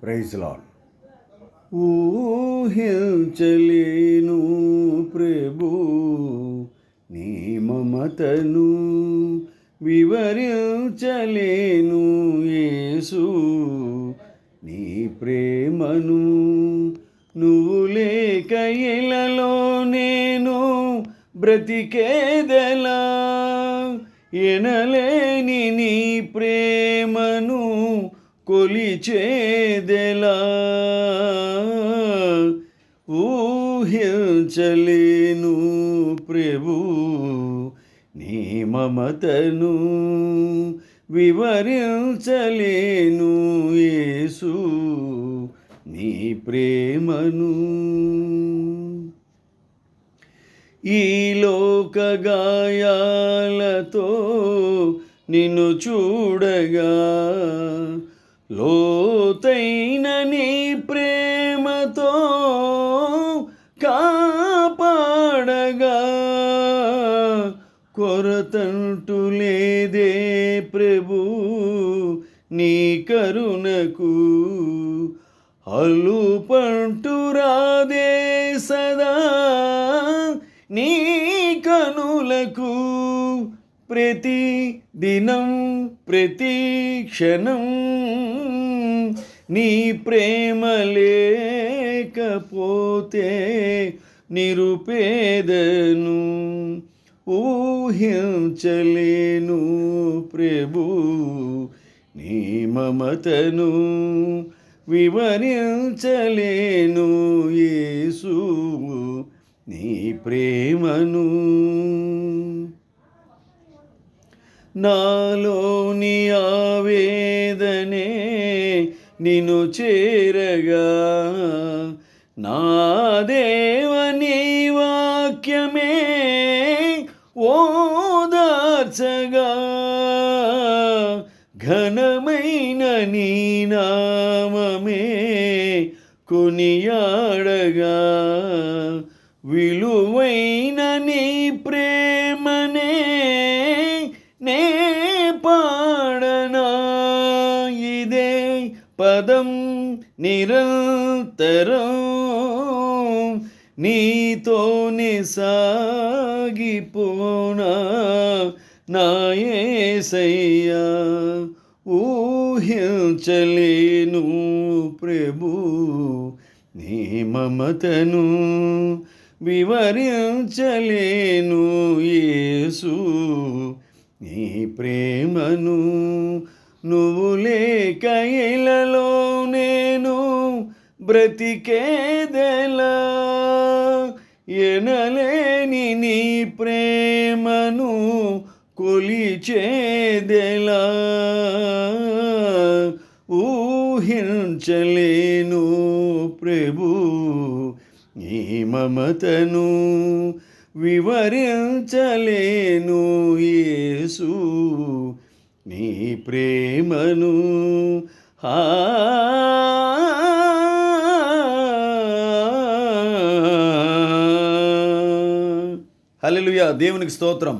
Praise lord. ఊహించలేను ప్రభు నీ మమతను, వివరించలేను యేసు నీ ప్రేమను. నువ్వు లేక ఇలలో నేను బ్రతికేదెలా, ఎనలేని నీ ప్రేమను కొలిచేదెలా. ఊహించలేను ప్రభు నీ మమతను, వివరించలేను యేసు నీ ప్రేమను. ఈ లోక గాయాలతో నిన్ను చూడగా, లోతైన నీ ప్రేమతో కాపాడగా, కొరతంటు లేదే ప్రభు నీ కరుణకు, అలుపంటు రాదే సదా నీ కనులకు. ప్రతి దినం ప్రతి క్షణం నీ ప్రేమ లేకపోతే నిరుపేదను. ఊహించలేను ప్రభు నీ మమతను, వివరించలేను యేసు నీ ప్రేమను. నాలోని ఆవేదనే నిన్ను చేరగా, నా దేవని వాక్యమే ఓదార్చగా, ఘనమైన నీ నామమే కొనియాడగా, విలువైన నీ ప్రేమనే నే పాడనా. ఇదే పదం నిరంతరం నీతోనే సాగిపోనా నా యేసయ్యా. ఊహించలేను ప్రభు నీ మమతను, వివరించలేను యేసు నీ ప్రేమను. నువ్వు లేక ఇలలో నేను బ్రతికేదెలా, ఎనలేని నీ ప్రేమను కొలిచేదెలా. ఊహించలేను ప్రభు నీ మమతను, వివరించలేను యేసు నీ ప్రేమను. హల్లెలూయా. దేవునికి స్తోత్రం.